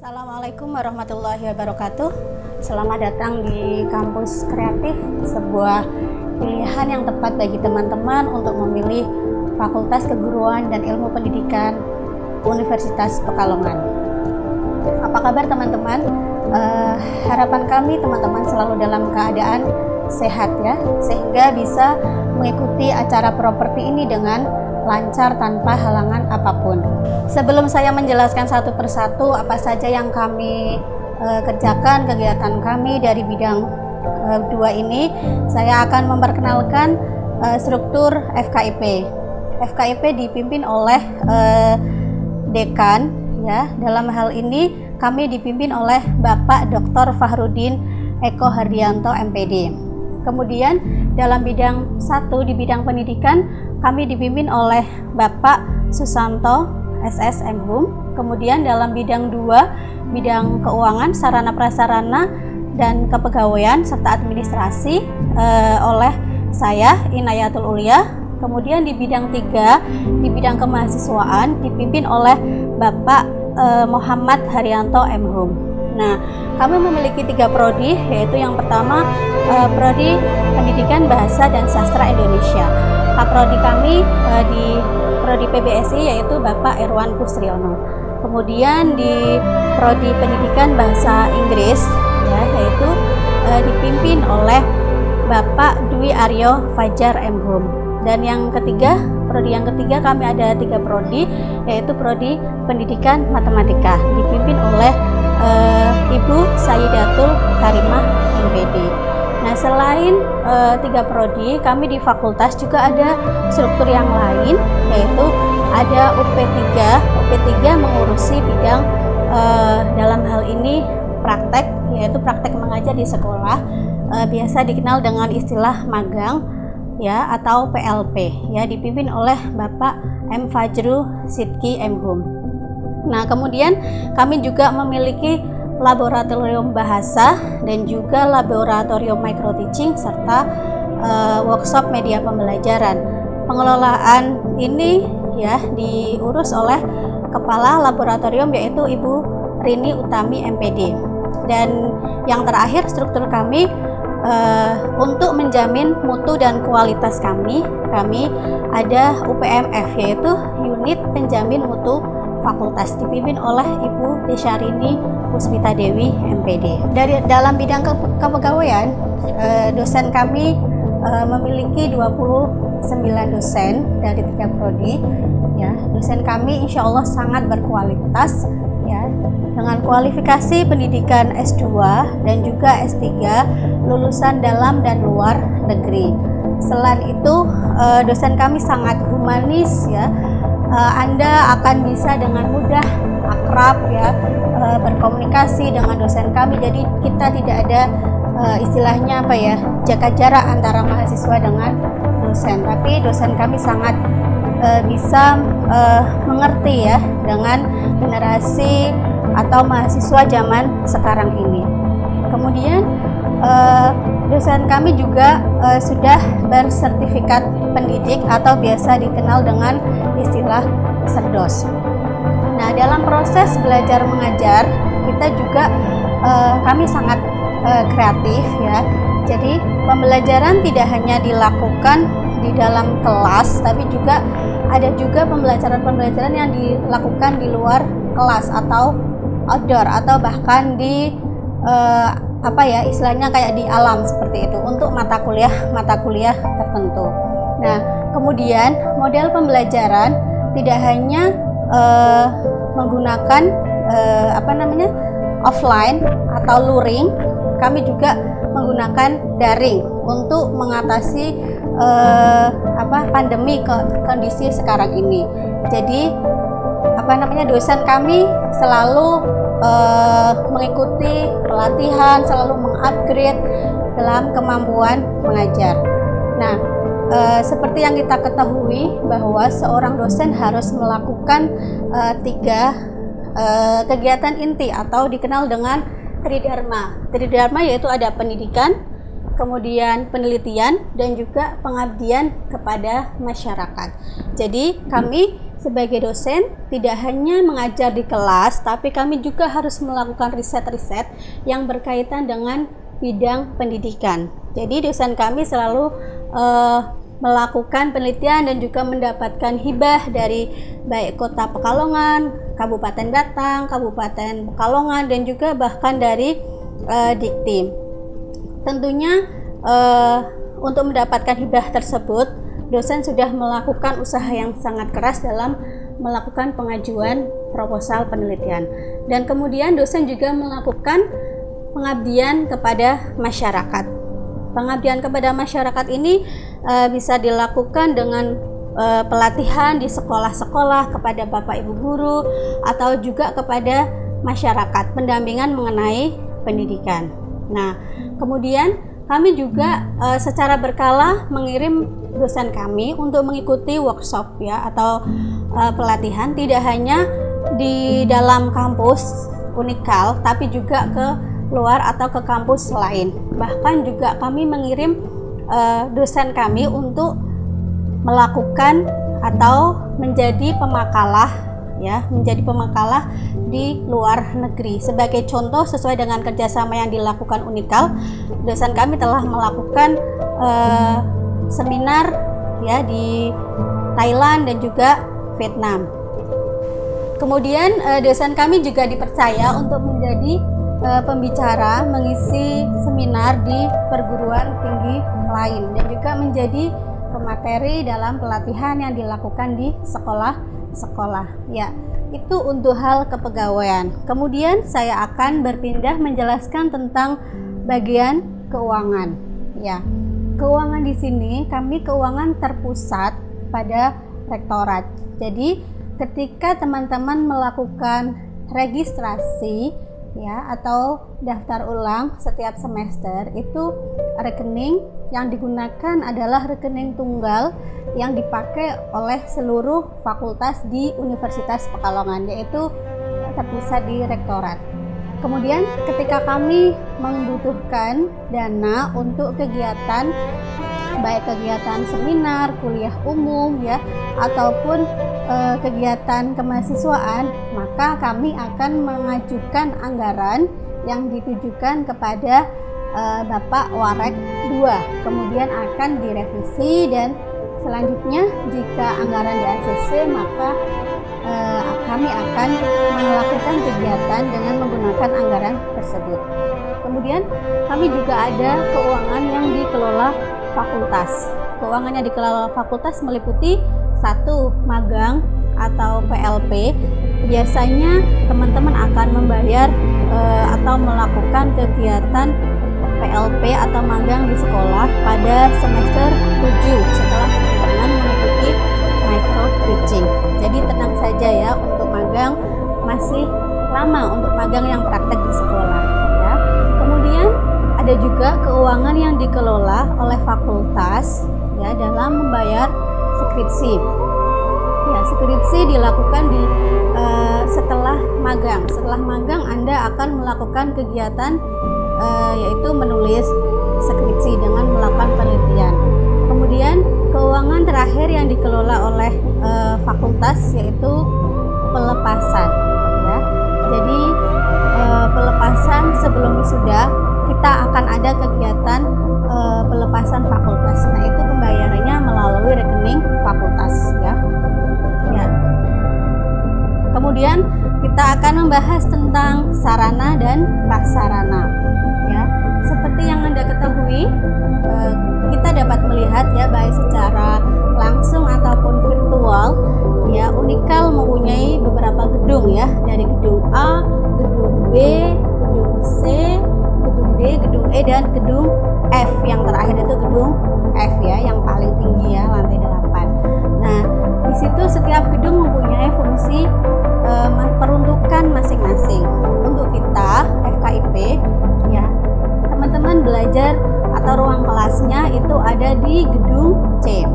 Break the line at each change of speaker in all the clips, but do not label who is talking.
Assalamualaikum warahmatullahi wabarakatuh. Selamat datang di Kampus Kreatif, sebuah pilihan yang tepat bagi teman-teman untuk memilih Fakultas Keguruan dan Ilmu Pendidikan Universitas Pekalongan. Apa kabar teman-teman? Harapan kami teman-teman selalu dalam keadaan sehat ya, sehingga bisa mengikuti acara properti ini dengan lancar tanpa halangan apapun. Sebelum saya menjelaskan satu persatu apa saja yang kami kerjakan, kegiatan kami dari bidang 2 ini, saya akan memperkenalkan struktur FKIP. FKIP dipimpin oleh dekan ya. Dalam hal ini kami dipimpin oleh Bapak Dr. Fahrudin Eko Hardianto MPD. Kemudian dalam bidang 1 di bidang pendidikan kami dipimpin oleh Bapak Susanto SS MHum. Kemudian dalam bidang 2 bidang keuangan, sarana prasarana dan kepegawaian serta administrasi oleh saya Inayatul Ulia. Kemudian di bidang 3 di bidang kemahasiswaan dipimpin oleh Bapak Muhammad Haryanto MHum. Nah, kami memiliki 3 prodi, yaitu yang pertama prodi Pendidikan Bahasa dan Sastra Indonesia. Kaprodi kami di prodi PBSI yaitu Bapak Irwan Kusriono. Kemudian di prodi Pendidikan Bahasa Inggris ya, yaitu dipimpin oleh Bapak Dwi Aryo Fajar MHum. Dan yang ketiga, prodi yang ketiga kami ada 3 prodi, yaitu prodi Pendidikan Matematika dipimpin oleh Ibu Sayyidatul Karimah MPD. Nah, selain 3 prodi, kami di fakultas juga ada struktur yang lain, yaitu ada UP3. UP3 mengurusi bidang dalam hal ini praktek, yaitu praktek mengajar di sekolah, biasa dikenal dengan istilah magang ya atau PLP ya, dipimpin oleh Bapak M. Fajru Sidki MHum. Nah, kemudian kami juga memiliki laboratorium bahasa dan juga laboratorium micro teaching serta workshop media pembelajaran. Pengelolaan ini ya diurus oleh kepala laboratorium yaitu Ibu Rini Utami MPD. Dan yang terakhir, struktur kami untuk menjamin mutu dan kualitas kami ada UPMF, yaitu Unit Penjamin Mutu Fakultas, dipimpin oleh Ibu Desyarini Puspita Dewi MPD. Dalam bidang kepegawaian, dosen kami memiliki 29 dosen dari 3 prodi. Ya, dosen kami insya Allah sangat berkualitas ya, dengan kualifikasi pendidikan S2 dan juga S3 lulusan dalam dan luar negeri. Selain itu, dosen kami sangat humanis ya. Anda akan bisa dengan mudah akrab ya, berkomunikasi dengan dosen kami. Jadi kita tidak ada istilahnya apa ya, jaga jarak antara mahasiswa dengan dosen. Tapi dosen kami sangat bisa mengerti ya dengan generasi atau mahasiswa zaman sekarang ini. Kemudian dosen kami juga sudah bersertifikat pendidik atau biasa dikenal dengan istilah Serdos. Nah, dalam proses belajar mengajar kita juga kami sangat kreatif ya. Jadi pembelajaran tidak hanya dilakukan di dalam kelas, tapi juga ada juga pembelajaran yang dilakukan di luar kelas atau outdoor atau bahkan di apa ya istilahnya kayak di alam seperti itu untuk mata kuliah tertentu. Nah, kemudian model pembelajaran tidak hanya menggunakan offline atau luring, kami juga menggunakan daring untuk mengatasi pandemi kondisi sekarang ini. Jadi dosen kami selalu mengikuti pelatihan, selalu mengupgrade dalam kemampuan mengajar. Nah, seperti yang kita ketahui bahwa seorang dosen harus melakukan 3 kegiatan inti atau dikenal dengan Tridharma. Tridharma yaitu ada pendidikan, kemudian penelitian, dan juga pengabdian kepada masyarakat. Jadi kami sebagai dosen tidak hanya mengajar di kelas, tapi kami juga harus melakukan riset-riset yang berkaitan dengan bidang pendidikan. Jadi dosen kami selalu melakukan penelitian dan juga mendapatkan hibah dari baik Kota Pekalongan, Kabupaten Batang, Kabupaten Pekalongan, dan juga bahkan dari Dikti. Tentunya untuk mendapatkan hibah tersebut, dosen sudah melakukan usaha yang sangat keras dalam melakukan pengajuan proposal penelitian. Dan kemudian dosen juga melakukan pengabdian kepada masyarakat. Pengabdian kepada masyarakat ini bisa dilakukan dengan pelatihan di sekolah-sekolah kepada Bapak Ibu guru atau juga kepada masyarakat, pendampingan mengenai pendidikan. Nah, kemudian kami juga secara berkala mengirim dosen kami untuk mengikuti workshop ya atau pelatihan, tidak hanya di dalam kampus Unikal tapi juga ke luar atau ke kampus lain. Bahkan juga kami mengirim dosen kami untuk melakukan atau menjadi pemakalah ya, menjadi pemakalah di luar negeri. Sebagai contoh, sesuai dengan kerjasama yang dilakukan Unikal, dosen kami telah melakukan seminar ya di Thailand dan juga Vietnam. Kemudian dosen kami juga dipercaya untuk menjadi pembicara mengisi seminar di perguruan tinggi lain dan juga menjadi pemateri dalam pelatihan yang dilakukan di sekolah-sekolah. Ya, itu untuk hal kepegawaian. Kemudian saya akan berpindah menjelaskan tentang bagian keuangan. Ya, keuangan di sini kami keuangan terpusat pada rektorat. Jadi ketika teman-teman melakukan registrasi ya atau daftar ulang setiap semester, itu rekening yang digunakan adalah rekening tunggal yang dipakai oleh seluruh fakultas di Universitas Pekalongan, yaitu terpusat di rektorat. Kemudian ketika kami membutuhkan dana untuk kegiatan, baik kegiatan seminar, kuliah umum ya ataupun kegiatan kemahasiswaan, maka kami akan mengajukan anggaran yang ditujukan kepada Bapak Warek 2. Kemudian akan direvisi dan selanjutnya jika anggaran di ACC, maka kami akan melakukan kegiatan dengan menggunakan anggaran tersebut. Kemudian kami juga ada keuangan yang dikelola fakultas. Keuangan yang dikelola fakultas meliputi 1. Magang atau PLP. Biasanya teman-teman akan membayar atau melakukan kegiatan PLP atau magang di sekolah pada semester 7 setelah teman-teman mengikuti micro teaching. Jadi tenang saja ya, untuk magang masih lama untuk magang yang praktek di sekolah ya. Kemudian ada juga keuangan yang dikelola oleh fakultas ya dalam membayar skripsi. Ya, skripsi dilakukan di setelah magang. Setelah magang Anda akan melakukan kegiatan yaitu menulis skripsi dengan melakukan penelitian. Kemudian keuangan terakhir yang dikelola oleh fakultas yaitu pelepasan ya. Jadi pelepasan sebelum wisuda kita akan ada kegiatan pelepasan fakultas. Nah, itu pembayarannya melalui rekening fakultas ya. Ya. Kemudian kita akan membahas tentang sarana dan prasarana ya. Seperti yang Anda ketahui, kita dapat melihat ya baik secara langsung ataupun virtual ya, Unikal mempunyai beberapa gedung ya, dari gedung A, gedung B, gedung C, gedung D, gedung E, dan gedung F. Yang terakhir itu gedung F ya, yang paling tinggi ya, lantai 8. Nah, di situ setiap gedung mempunyai fungsi peruntukan masing-masing. Untuk kita FKIP ya, teman-teman belajar atau ruang kelasnya itu ada di gedung C.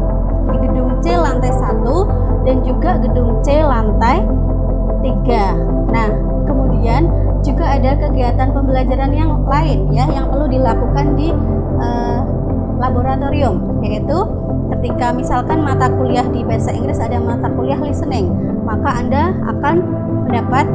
Di gedung C lantai 1 dan juga gedung C lantai 3. Nah, kemudian juga ada kegiatan pembelajaran yang lain ya yang perlu dilakukan di laboratorium, yaitu ketika misalkan mata kuliah di bahasa Inggris ada mata kuliah listening, maka Anda akan mendapat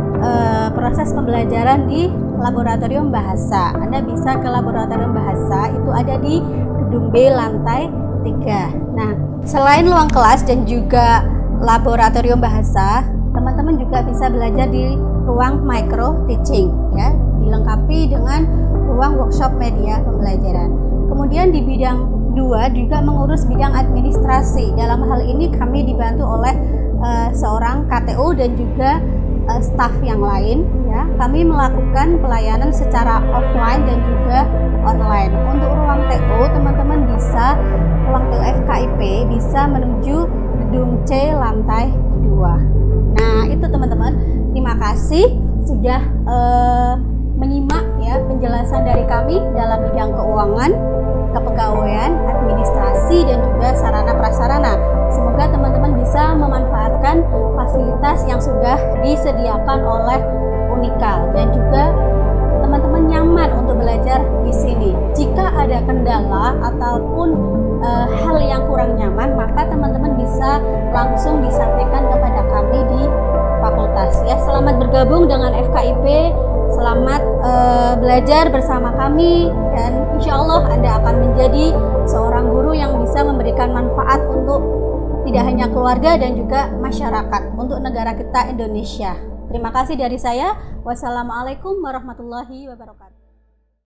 proses pembelajaran di laboratorium bahasa. Anda bisa ke laboratorium bahasa, itu ada di gedung B lantai 3. Nah, selain ruang kelas dan juga laboratorium bahasa, teman-teman juga bisa belajar di ruang micro teaching, ya, dilengkapi dengan ruang workshop media pembelajaran. Kemudian di bidang 2 juga mengurus bidang administrasi. Dalam hal ini kami dibantu oleh seorang KTO dan juga staf yang lain, ya. Kami melakukan pelayanan secara offline dan juga online. Untuk ruang TO, teman-teman bisa ruang TO FKIP bisa menuju gedung C lantai 2. Nah, itu teman-teman. Terima kasih sudah menyimak ya penjelasan dari kami dalam bidang keuangan, kepegawaian, administrasi dan juga sarana prasarana. Semoga teman-teman bisa memanfaatkan fasilitas yang sudah disediakan oleh Unikal dan juga teman-teman nyaman untuk belajar di sini. Jika ada kendala ataupun hal yang kurang nyaman, maka teman-teman bisa langsung disampaikan kepada kami di fakultas. Ya, selamat bergabung dengan FKIP. Selamat belajar bersama kami dan insya Allah Anda akan menjadi seorang guru yang bisa memberikan manfaat untuk tidak hanya keluarga dan juga masyarakat, untuk negara kita Indonesia. Terima kasih dari saya. Wassalamualaikum warahmatullahi wabarakatuh.